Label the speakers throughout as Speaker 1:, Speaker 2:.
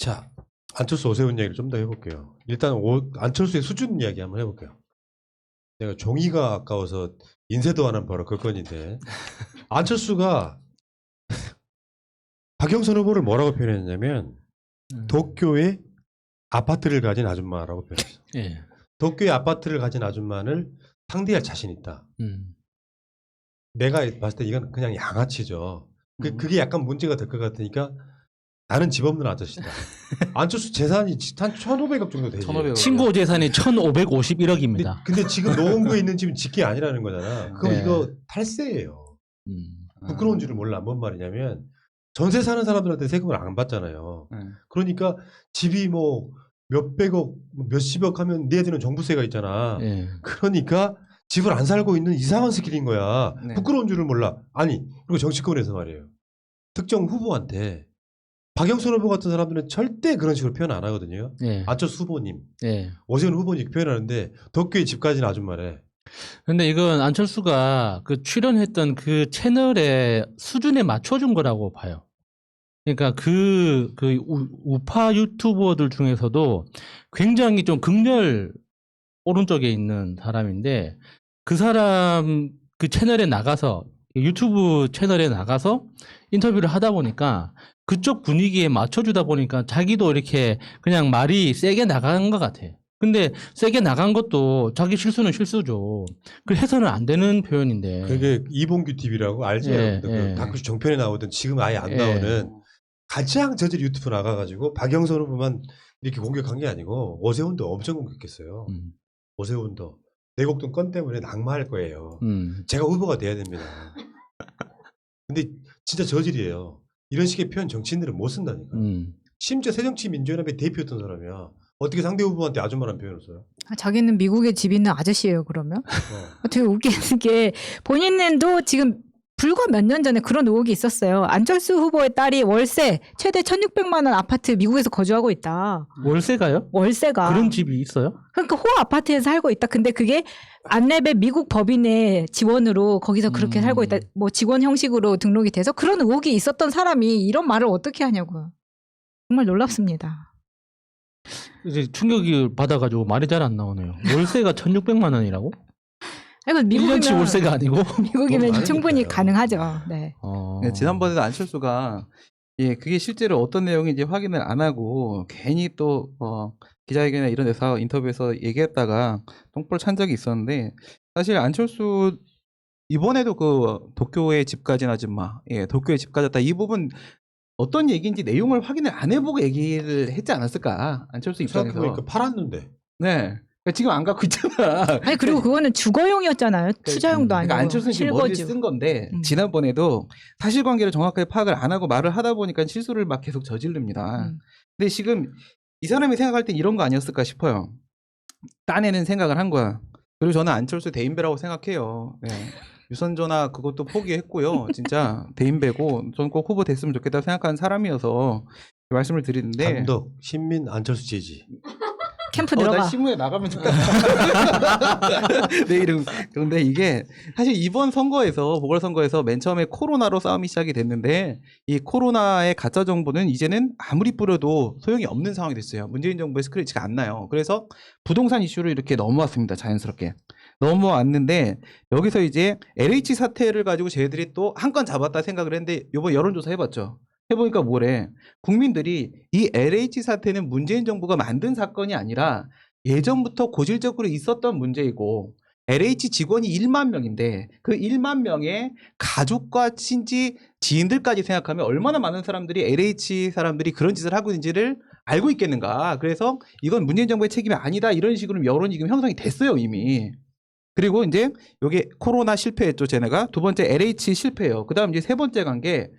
Speaker 1: 자, 안철수 오세훈 이야기를 좀 더 해볼게요. 일단 안철수의 수준 이야기 한번 해볼게요. 내가 종이가 아까워서 인쇄도 안 한 바로 그 건인데 안철수가 박영선 후보를 뭐라고 표현했냐면 도쿄에 아파트를 가진 아줌마라고 표현했어.
Speaker 2: 예.
Speaker 1: 도쿄에 아파트를 가진 아줌마를 상대할 자신 있다. 내가 봤을 때 이건 그냥 양아치죠. 그게 약간 문제가 될 것 같으니까 나는 집 없는 아저씨다. 안철수 재산이 한 1,500억 정도 되지.
Speaker 3: 1,500억.
Speaker 2: 친구 재산이 1,551억입니다.
Speaker 1: 근데 지금 노원구에 있는 집은 집게 아니라는 거잖아. 그럼
Speaker 2: 네.
Speaker 1: 이거 탈세예요. 부끄러운 줄을 몰라. 뭔 말이냐면 전세 사는 사람들한테 세금을 안 받잖아요. 그러니까 집이 뭐 몇백억, 몇십억 하면 내야 정부세가 있잖아.
Speaker 2: 예.
Speaker 1: 그러니까 집을 안 살고 있는 이상한 스킬인 거야.
Speaker 3: 네.
Speaker 1: 부끄러운 줄을 몰라. 아니, 그리고 정치권에서 말이에요. 특정 후보한테 박영선 후보 같은 사람들은 절대 그런 식으로 표현 안 하거든요.
Speaker 2: 예.
Speaker 1: 안철수 후보님,
Speaker 2: 예.
Speaker 1: 오세훈 후보님 표현하는데 도쿄에 집 가진 아줌마래.
Speaker 2: 근데 이건 안철수가 그 출연했던 그 채널의 수준에 맞춰준 거라고 봐요. 그러니까 우파 유튜버들 중에서도 굉장히 좀 극렬 오른쪽에 있는 사람인데 그 사람 그 채널에 나가서 유튜브 채널에 나가서 인터뷰를 하다 보니까 그쪽 분위기에 맞춰주다 보니까 자기도 이렇게 그냥 말이 세게 나간 것 같아. 근데 세게 나간 것도 자기 실수는 실수죠. 그 해서는 안 되는 표현인데.
Speaker 1: 그게 이봉규 TV라고 알죠?
Speaker 2: 예,
Speaker 1: 그
Speaker 2: 예.
Speaker 1: 다큐 정편에 나오던 지금 아예 안
Speaker 2: 예.
Speaker 1: 나오는 가장 저질 유튜브 나가가지고 박영선 후보만 이렇게 공격한 게 아니고 오세훈도 엄청 공격했어요. 오세훈도 내곡동 건 때문에 낙마할 거예요. 제가 후보가 돼야 됩니다. 근데 진짜 저질이에요. 이런 식의 표현 정치인들은 못 쓴다니까. 심지어 새정치민주연합의 대표였던 사람이야. 어떻게 상대 후보한테 아줌마라는 표현을 써요?
Speaker 4: 자기는 미국에 집 있는 아저씨예요, 그러면? 되게 웃기는 게 본인도 지금 불과 몇 년 전에 그런 의혹이 있었어요. 안철수 후보의 딸이 월세 최대 1,600만 원 아파트 미국에서 거주하고 있다.
Speaker 2: 월세가요?
Speaker 4: 월세가.
Speaker 2: 그런 집이 있어요?
Speaker 4: 그러니까 호 아파트에서 살고 있다. 근데 그게 안랩의 미국 법인의 지원으로 거기서 그렇게 살고 있다. 뭐 직원 형식으로 등록이 돼서 그런 의혹이 있었던 사람이 이런 말을 어떻게 하냐고요. 정말 놀랍습니다.
Speaker 2: 이제 충격을 받아가지고 말이 잘 안 나오네요. 월세가 1,600만 원이라고?
Speaker 4: 아이고,
Speaker 2: 1년치 월세가 아니고?
Speaker 4: 미국이면 충분히
Speaker 1: 많으니까요.
Speaker 4: 가능하죠. 네.
Speaker 3: 네, 지난번에도 안철수가 그게 실제로 어떤 내용인지 확인을 안 하고 괜히 또 기자회견이나 이런 데서 인터뷰에서 얘기했다가 똥볼 찬 적이 있었는데 사실 안철수 이번에도 그 도쿄에 집 가진 아줌마, 도쿄에 집 가졌다 이 부분 어떤 얘기인지 내용을 확인을 안 해보고 얘기를 했지 않았을까 안철수 입장에서.
Speaker 1: 생각해보니까 팔았는데.
Speaker 3: 네. 지금 안 갖고 있잖아.
Speaker 4: 아니 그리고 그거는 주거용이었잖아요. 투자용도 아니고.
Speaker 3: 그러니까 안철수는 지금 머리를
Speaker 4: 실거주.
Speaker 3: 쓴 건데 지난번에도 사실관계를 정확하게 파악을 안 하고 말을 하다 보니까 실수를 막 계속 저지릅니다. 근데 지금 이 사람이 생각할 땐 이런 거 아니었을까 싶어요. 딴에는 생각을 한 거야. 그리고 저는 안철수 대인배라고 생각해요. 네. 유선전화 그것도 포기했고요. 진짜 대인배고 저는 꼭 후보 됐으면 좋겠다고 생각하는 사람이어서 말씀을 드리는데
Speaker 1: 단독 신민 안철수 지지.
Speaker 4: 캠프 들어가.
Speaker 3: 나 신문에 나가면 좋겠다. 내 이름. 그런데 이게 사실 이번 선거에서 보궐선거에서 맨 처음에 코로나로 싸움이 시작이 됐는데 이 코로나의 가짜 정보는 이제는 아무리 뿌려도 소용이 없는 상황이 됐어요. 문재인 정부의 스크래치가 안 나요. 그래서 부동산 이슈로 이렇게 넘어왔습니다. 자연스럽게. 넘어왔는데 여기서 이제 LH 사태를 가지고 쟤들이 또 한 건 잡았다 생각을 했는데 이번 여론조사 해봤죠. 해보니까 뭐래. 국민들이 이 LH 사태는 문재인 정부가 만든 사건이 아니라 예전부터 고질적으로 있었던 문제이고 LH 직원이 1만 명인데 그 1만 명의 가족과 친지 지인들까지 생각하면 얼마나 많은 사람들이 LH 사람들이 그런 짓을 하고 있는지를 알고 있겠는가. 그래서 이건 문재인 정부의 책임이 아니다 이런 식으로 여론이 지금 형성이 됐어요 이미. 그리고 이제 여기 코로나 실패했죠 쟤네가. 두 번째 LH 실패예요. 그 다음 이제 세 번째 간 게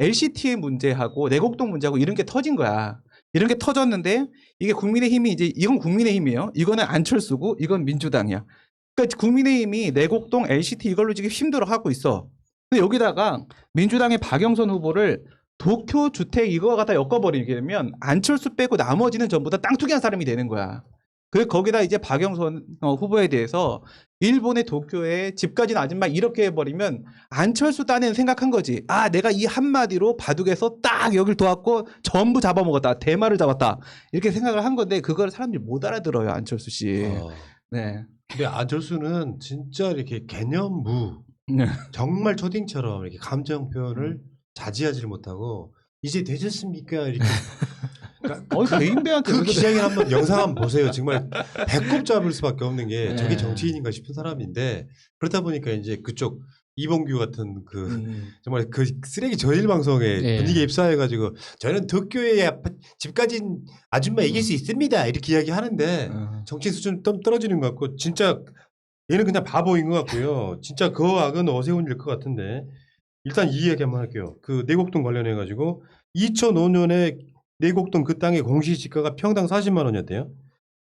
Speaker 3: LCT의 문제하고 내곡동 문제하고 이런 게 터진 거야. 이런 게 터졌는데 이게 국민의힘이 이제 이건 국민의힘이에요. 이거는 안철수고 이건 민주당이야. 그러니까 국민의힘이 내곡동 LCT 이걸로 지금 힘들어하고 있어. 근데 여기다가 민주당의 박영선 후보를 도쿄 주택 이거와 갖다 엮어버리게 되면 안철수 빼고 나머지는 전부 다 땅 투기한 사람이 되는 거야. 그 거기다 이제 박영선 후보에 대해서 일본의 도쿄에 집 가진 아줌마 이렇게 해버리면 안철수 딴에는 생각한 거지. 아, 내가 이 한마디로 바둑에서 딱 여길 도왔고 전부 잡아먹었다. 대마를 잡았다. 이렇게 생각을 한 건데 그걸 사람들이 못 알아들어요, 안철수 씨. 네.
Speaker 1: 근데 안철수는 진짜 이렇게 개념무
Speaker 3: 네.
Speaker 1: 정말 초딩처럼 이렇게 감정 표현을 자제하지 못하고 이제 되셨습니까? 이렇게 그러니까
Speaker 3: 개인배한테
Speaker 1: 그 기자회견 한번 영상 한번 보세요. 정말 배꼽 잡을 수밖에 없는 게 저게 정치인인가 싶은 사람인데 그러다 보니까 이제 그쪽 이봉규 같은 그 정말 그 쓰레기 저질 방송에 분위기에 입사해가지고 저는 도쿄에 집 가진 아줌마 이길 수 있습니다 이렇게 이야기하는데 정치 수준 좀 떨어지는 것 같고 진짜 얘는 그냥 바보인 것 같고요. 진짜 그 악은 오세훈일 것 같은데 일단 이 이야기 한번 할게요. 그 내곡동 관련해 가지고 2005년에 내곡동 그 땅의 공시지가가 평당 40만 원이었대요.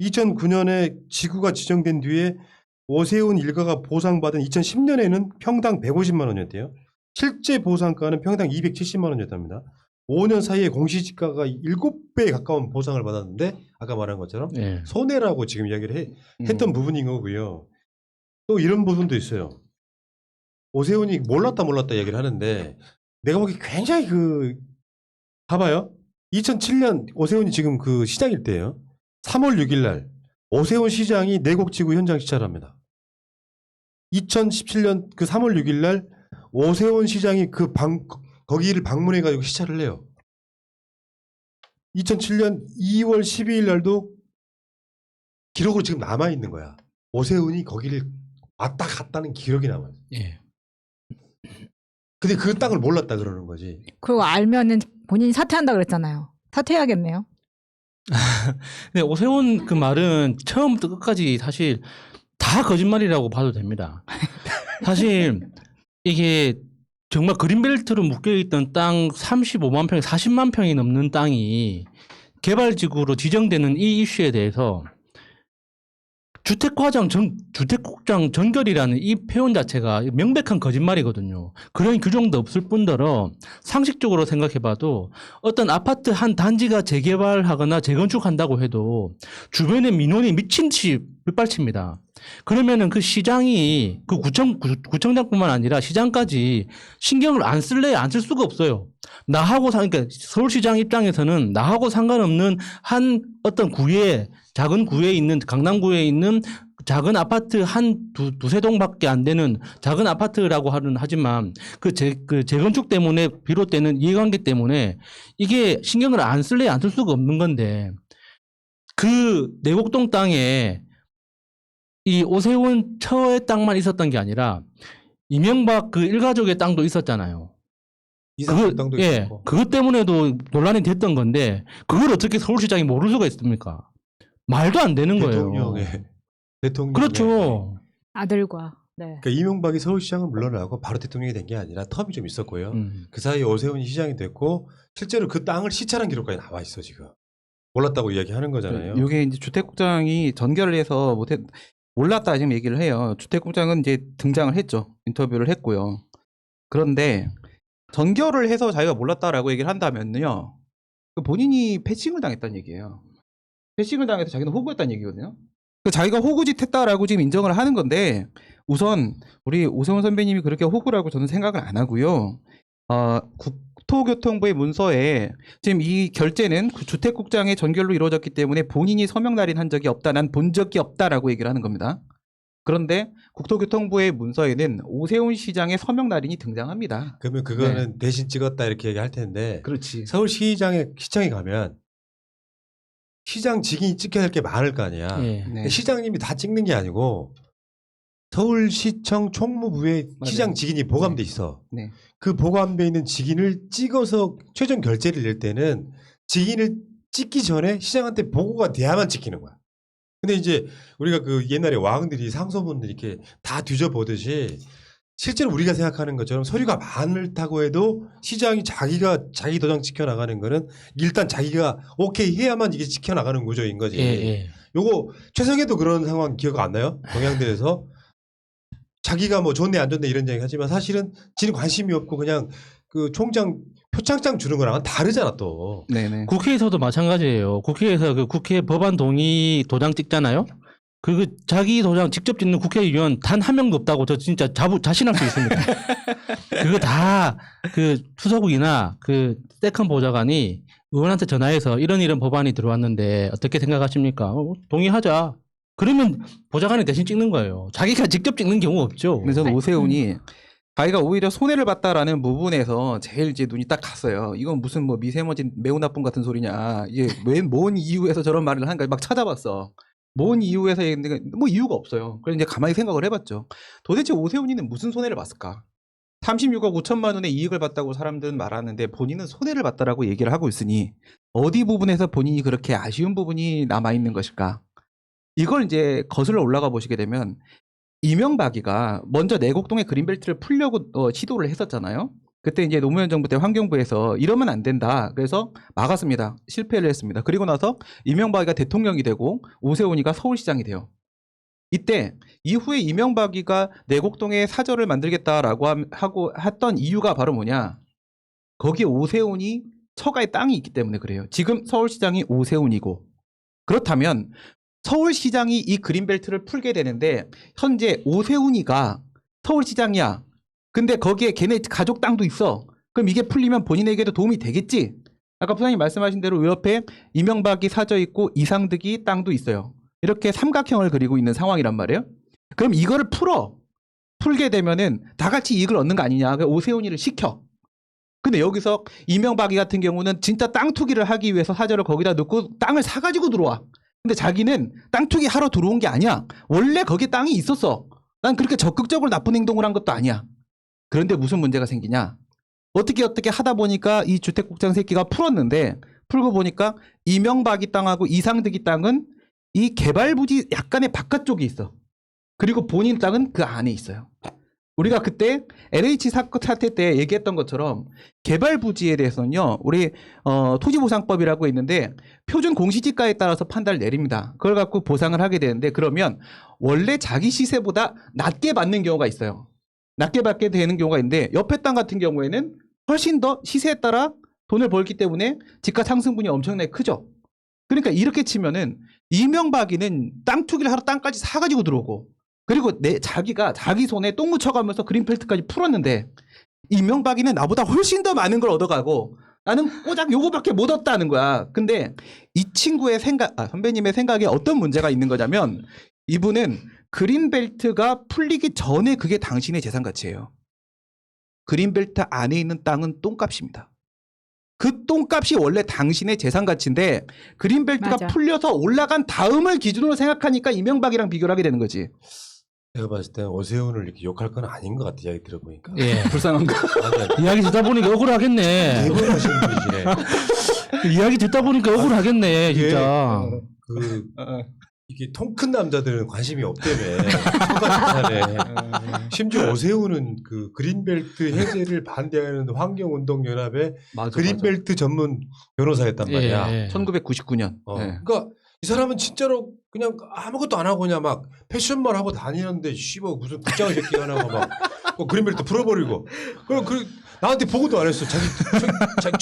Speaker 1: 2009년에 지구가 지정된 뒤에 오세훈 일가가 보상받은 2010년에는 평당 150만 원이었대요. 실제 보상가는 평당 270만 원이었답니다. 5년 사이에 공시지가가 7배에 가까운 보상을 받았는데 아까 말한 것처럼 손해라고 지금 이야기를 했던 부분인 거고요. 또 이런 부분도 있어요. 오세훈이 몰랐다 얘기를 하는데 내가 보기 굉장히 봐봐요. 2007년 오세훈이 지금 그 시장일 때예요. 3월 6일 날 오세훈 시장이 내곡지구 현장 시찰을 합니다. 2017년 그 3월 6일 날 오세훈 시장이 거기를 방문해 가지고 시찰을 해요. 2007년 2월 12일 날도 기록으로 지금 남아 있는 거야. 오세훈이 거기를 왔다 갔다는 기록이 남아요. 근데 그 땅을 몰랐다 그러는 거지.
Speaker 4: 그리고 알면은 본인이 사퇴한다 그랬잖아요. 사퇴해야겠네요.
Speaker 2: 네, 오세훈 그 말은 처음부터 끝까지 사실 다 거짓말이라고 봐도 됩니다. 사실 이게 정말 그린벨트로 묶여있던 땅 35만 평, 40만 평이 넘는 땅이 개발지구로 지정되는 이 이슈에 대해서 주택국장 전결이라는 이 표현 자체가 명백한 거짓말이거든요. 그런 규정도 없을 뿐더러 상식적으로 생각해봐도 어떤 아파트 한 단지가 재개발하거나 재건축한다고 해도 주변의 민원이 미친 듯이 빗발칩니다. 그러면은 그 시장이 그 구청장뿐만 아니라 시장까지 신경을 안 쓸 수가 없어요. 그러니까 서울시장 입장에서는 나하고 상관없는 한 어떤 작은 구에 있는, 강남구에 있는 작은 아파트 두세 동밖에 안 되는 작은 아파트라고 하지만 그 재건축 때문에 비롯되는 이해관계 때문에 이게 신경을 안 쓸 수가 없는 건데 그 내곡동 땅에 이 오세훈 처의 땅만 있었던 게 아니라 이명박 그 일가족의 땅도 있었잖아요.
Speaker 1: 이상한 땅도 있었고.
Speaker 2: 그것 때문에도 논란이 됐던 건데 그걸 어떻게 서울시장이 모를 수가 있습니까? 말도 안 되는 거예요.
Speaker 1: 대통령.
Speaker 2: 그렇죠.
Speaker 4: 아들과. 네.
Speaker 1: 그러니까 이명박이 서울시장을 물러나고 바로 대통령이 된 게 아니라 텀이 좀 있었고요. 그 사이에 오세훈이 시장이 됐고 실제로 그 땅을 시찰한 기록까지 나와 있어 지금. 몰랐다고 이야기하는 거잖아요.
Speaker 3: 이게 이제 주택국장이 전결을 해서 몰랐다 지금 얘기를 해요. 주택국장은 이제 등장을 했죠. 인터뷰를 했고요. 그런데 전결을 해서 자기가 몰랐다라고 얘기를 한다면요. 본인이 패싱을 당했다는 얘기예요. 패싱을 당해서 자기는 호구였다는 얘기거든요. 자기가 호구짓 했다라고 지금 인정을 하는 건데 우선 우리 오세훈 선배님이 그렇게 호구라고 저는 생각을 안 하고요. 국토교통부의 문서에 지금 이 결재는 그 주택국장의 전결로 이루어졌기 때문에 본인이 서명 날인한 적이 없다. 난 본 적이 없다라고 얘기를 하는 겁니다. 그런데 국토교통부의 문서에는 오세훈 시장의 서명 날인이 등장합니다.
Speaker 1: 그러면 그거는 대신 찍었다 이렇게 얘기할 텐데.
Speaker 3: 그렇지.
Speaker 1: 서울시장에 가면 시장 직인이 찍혀야 할 게 많을 거 아니야. 시장님이 다 찍는 게 아니고 서울시청 총무부에 시장 직인이 보관돼 있어. 그 보관돼 있는 직인을 찍어서 최종 결재를 낼 때는 직인을 찍기 전에 시장한테 보고가 돼야만 찍히는 거야. 근데 이제 우리가 그 옛날에 왕들이 상소문들 이렇게 다 뒤져보듯이 실제로 우리가 생각하는 것처럼 서류가 많다고 해도 시장이 자기 도장 지켜나가는 거는 일단 자기가 오케이 해야만 이게 지켜나가는 구조인 거지. 요거 최성해도 그런 상황 기억 안 나요? 동양대에서 자기가 뭐 좋네 안 좋네 이런 얘기 하지만 사실은 지는 관심이 없고 그냥 그 총장 표창장 주는 거랑은 다르잖아 또.
Speaker 3: 네네.
Speaker 2: 국회에서도 마찬가지예요. 국회에서 그 국회 법안 동의 도장 찍잖아요. 그 자기 도장 직접 찍는 국회의원 단 한 명도 없다고 저 진짜 자신할 수 있습니다. 그거 다 그 수석이나 그 세컨 보좌관이 의원한테 전화해서 이런 법안이 들어왔는데 어떻게 생각하십니까? 동의하자. 그러면 보좌관이 대신 찍는 거예요. 자기가 직접 찍는 경우 없죠.
Speaker 3: 근데 저는 오세훈이 자기가 오히려 손해를 봤다라는 부분에서 제일 이제 눈이 딱 갔어요. 이건 무슨 뭐 미세먼지 매우 나쁨 같은 소리냐. 이게 왜 뭔 이유에서 저런 말을 한가 막 찾아봤어. 뭔 이유에서 했는데 뭐 이유가 없어요. 그래서 이제 가만히 생각을 해봤죠. 도대체 오세훈이는 무슨 손해를 봤을까? 36억 5천만 원의 이익을 봤다고 사람들은 말하는데 본인은 손해를 봤다라고 얘기를 하고 있으니 어디 부분에서 본인이 그렇게 아쉬운 부분이 남아 있는 것일까? 이걸 이제 거슬러 올라가 보시게 되면 이명박이가 먼저 내곡동의 그린벨트를 풀려고 시도를 했었잖아요. 그때 이제 노무현 정부 때 환경부에서 이러면 안 된다. 그래서 막았습니다. 실패를 했습니다. 그리고 나서 이명박이가 대통령이 되고 오세훈이가 서울시장이 돼요. 이때 이후에 이명박이가 내곡동에 사저를 만들겠다라고 하고 했던 이유가 바로 뭐냐? 거기에 오세훈이 처가에 땅이 있기 때문에 그래요. 지금 서울시장이 오세훈이고 그렇다면 서울시장이 이 그린벨트를 풀게 되는데 현재 오세훈이가 서울시장이야. 근데 거기에 걔네 가족 땅도 있어. 그럼 이게 풀리면 본인에게도 도움이 되겠지? 아까 부장님 말씀하신 대로 옆에 이명박이 사저 있고 이상득이 땅도 있어요. 이렇게 삼각형을 그리고 있는 상황이란 말이에요. 그럼 이거를 풀게 되면은 다 같이 이익을 얻는 거 아니냐. 오세훈이를 시켜. 근데 여기서 이명박이 같은 경우는 진짜 땅 투기를 하기 위해서 사저를 거기다 넣고 땅을 사가지고 들어와. 근데 자기는 땅 투기 하러 들어온 게 아니야. 원래 거기에 땅이 있었어. 난 그렇게 적극적으로 나쁜 행동을 한 것도 아니야. 그런데 무슨 문제가 생기냐. 어떻게 하다 보니까 이 주택국장 새끼가 풀고 보니까 이명박이 땅하고 이상득이 땅은 이 개발부지 약간의 바깥쪽에 있어. 그리고 본인 땅은 그 안에 있어요. 우리가 그때 LH 사태 때 얘기했던 것처럼 개발 부지에 대해서는요, 우리 토지보상법이라고 있는데 표준 공시지가에 따라서 판단을 내립니다. 그걸 갖고 보상을 하게 되는데 그러면 원래 자기 시세보다 낮게 받는 경우가 있어요. 낮게 받게 되는 경우가 있는데 옆에 땅 같은 경우에는 훨씬 더 시세에 따라 돈을 벌기 때문에 집가 상승분이 엄청나게 크죠. 그러니까 이렇게 치면은 이명박이는 땅 투기를 하러 땅까지 사가지고 들어오고 그리고 자기가 자기 손에 똥 묻혀가면서 그린벨트까지 풀었는데 이명박이는 나보다 훨씬 더 많은 걸 얻어가고 나는 꼬작 요거밖에 못 얻었다는 거야. 근데 이 친구의 선배님의 생각에 어떤 문제가 있는 거냐면 이분은 그린벨트가 풀리기 전에 그게 당신의 재산 가치예요. 그린벨트 안에 있는 땅은 똥값입니다. 그 똥값이 원래 당신의 재산 가치인데 그린벨트가
Speaker 4: 맞아.
Speaker 3: 풀려서 올라간 다음을 기준으로 생각하니까 이명박이랑 비교를 하게 되는 거지.
Speaker 1: 내가 봤을 때 오세훈을 이렇게 욕할 건 아닌 것 같아. 이야기 들어보니까.
Speaker 2: 예.
Speaker 3: 불쌍한 거.
Speaker 1: 아니,
Speaker 2: 이야기 듣다 보니까 억울하겠네.
Speaker 1: 대본 하시는 분이시네.
Speaker 2: 이야기 듣다 보니까 억울하겠네, 진짜.
Speaker 1: 이게 통 큰 남자들은 관심이 없다며. 처가집사네. 심지어 오세훈은 그 그린벨트 해제를 반대하는 환경운동연합의 그린벨트 전문 변호사였단 말이야.
Speaker 2: 예.
Speaker 3: 1999년. 네.
Speaker 1: 그러니까 이 사람은 진짜로 그냥 아무것도 안 하고 그냥 막 패션만 하고 다니는데 씨발 무슨 국장의 새끼 하나가 막 그린벨트 풀어버리고 그럼 나한테 보고도 안 했어. 자기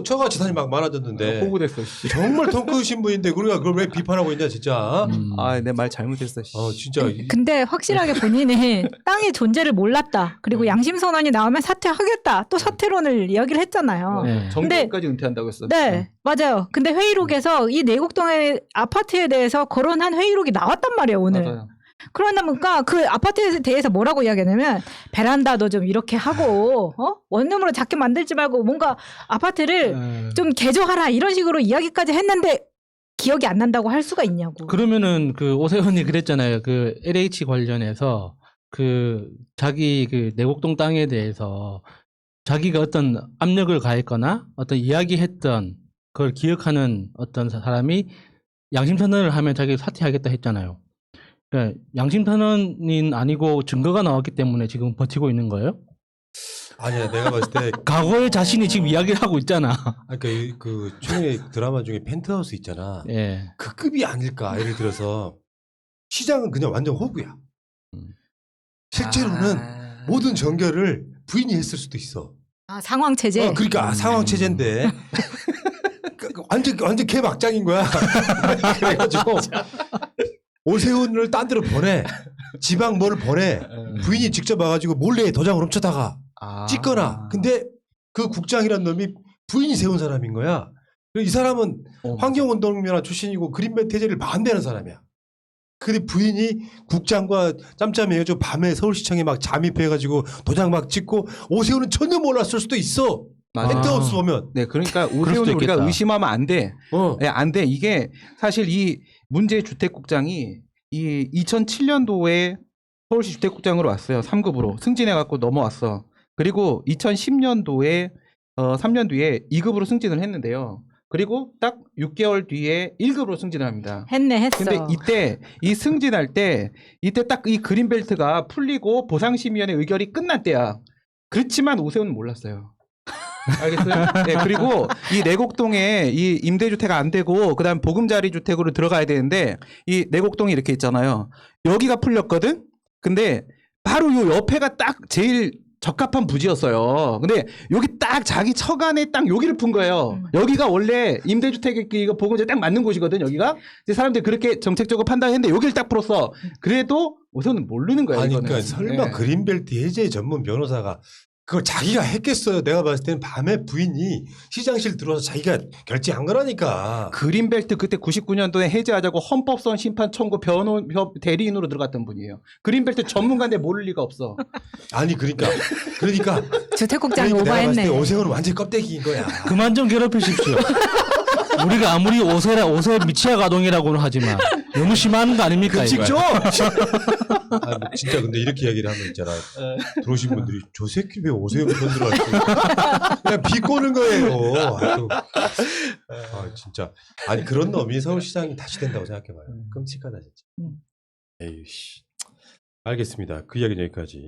Speaker 1: 처가 재산이 막 많아졌는데
Speaker 3: 호구됐어.
Speaker 1: 정말 통 크신 분인데 우리가 그걸 왜 비판하고 있냐 진짜.
Speaker 3: 내 말 잘못했어.
Speaker 1: 진짜.
Speaker 4: 근데 확실하게 본인은 땅의 존재를 몰랐다. 그리고 양심 선언이 나오면 사퇴하겠다. 또 사퇴론을 이야기를 했잖아요.
Speaker 2: 네.
Speaker 3: 정부까지 은퇴한다고 했어.
Speaker 4: 네, 맞아요. 근데 회의록에서 이 내곡동의 아파트에 대해서 거론한 회의록이 나왔단 말이에요, 오늘.
Speaker 3: 맞아요.
Speaker 4: 그러다 보니까 그 아파트에 대해서 뭐라고 이야기하냐면 베란다도 좀 이렇게 하고 원룸으로 작게 만들지 말고 뭔가 아파트를 좀 개조하라 이런 식으로 이야기까지 했는데 기억이 안 난다고 할 수가 있냐고.
Speaker 2: 그러면은 그 오세훈이 그랬잖아요. 그 LH 관련해서 그 자기 그 내곡동 땅에 대해서 자기가 어떤 압력을 가했거나 어떤 이야기했던 그걸 기억하는 어떤 사람이 양심선언을 하면 자기가 사퇴하겠다 했잖아요. 그러니까 양심선언이 아니고 증거가 나왔기 때문에 지금 버티고 있는 거예요?
Speaker 1: 아니야, 내가 봤을 때
Speaker 2: 과거의 자신이 지금 이야기를 하고 있잖아.
Speaker 1: 그러니까 그 중에 드라마 중에 펜트하우스 있잖아.
Speaker 2: 예.
Speaker 1: 그 급이 아닐까. 예를 들어서 시장은 그냥 완전 호구야. 실제로는 모든 전결을 부인이 했을 수도 있어.
Speaker 4: 아, 상황 체제.
Speaker 1: 그러니까 상황 체제인데 완전 개막장인 거야. 그래가지고 오세훈을 딴 데로 보내. 지방 뭐를 보내. 부인이 직접 와가지고 몰래 도장을 훔쳐다가 찍거나. 근데 그 국장이란 놈이 부인이 세운 사람인 거야. 이 사람은 환경운동연합 출신이고 그린벨트 해제를 반대하는 사람이야. 근데 부인이 국장과 짬짬이해가지고 밤에 서울시청에 막 잠입해가지고 도장 막 찍고 오세훈은 전혀 몰랐을 수도 있어. 땡땡없어 보면.
Speaker 3: 네, 그러니까
Speaker 2: 수도
Speaker 3: 오세훈을 우리가
Speaker 2: 있겠다.
Speaker 3: 의심하면 안 돼. 네, 안 돼. 이게 사실 이 문재인 주택국장이 이 2007년도에 서울시 주택국장으로 왔어요. 3급으로 승진해갖고 넘어왔어. 그리고 2010년도에 3년 뒤에 2급으로 승진을 했는데요. 그리고 딱 6개월 뒤에 1급으로 승진을 합니다.
Speaker 4: 했어.
Speaker 3: 근데 이때 이 승진할 때 이때 딱 이 그린벨트가 풀리고 보상심의위원회 의결이 끝날 때야. 그렇지만 오세훈은 몰랐어요. 알겠어요? 네, 그리고 이 내곡동에 이 임대주택 안 되고 그다음 보금자리 주택으로 들어가야 되는데 이 내곡동이 이렇게 있잖아요. 여기가 풀렸거든. 근데 바로 요 옆에가 딱 제일 적합한 부지였어요. 근데 여기 딱 자기 처간에 딱 여기를 푼 거예요. 여기가 원래 임대주택 이거 보금자리 딱 맞는 곳이거든. 여기가 이제 사람들이 그렇게 정책적으로 판단했는데 여기를 딱 풀었어. 그래도 우선은 모르는 거예요.
Speaker 1: 아니,
Speaker 3: 이거는.
Speaker 1: 그러니까 설마
Speaker 3: 네.
Speaker 1: 그린벨트 해제 전문 변호사가 그걸 자기가 했겠어요. 내가 봤을 때는 밤에 부인이 시장실 들어와서 자기가 결제한 거라니까.
Speaker 3: 그린벨트 그때 99년도에 해제하자고 헌법선 심판 청구 대리인으로 들어갔던 분이에요. 그린벨트 전문가인데 모를 리가 없어.
Speaker 1: 아니 그러니까
Speaker 4: 주택국장이
Speaker 1: 내가 봤을 때
Speaker 4: 오버했네.
Speaker 1: 오세훈은 완전 껍데기인 거야.
Speaker 2: 그만 좀 괴롭히십시오. 우리가 아무리 오세 미치아 가동이라고는 하지만 너무 심한 거 아닙니까? 이거?
Speaker 3: 급식죠?
Speaker 1: 아, 진짜 근데 이렇게 이야기를 하면 있잖아. 들어오신 분들이 저 새끼 왜 오세훈 편 들어왔지? 그냥 비꼬는 거예요. 진짜. 아니 그런 놈이 서울시장이 다시 된다고 생각해봐요. 끔찍하다 진짜. 에이씨. 알겠습니다. 그 이야기는 여기까지.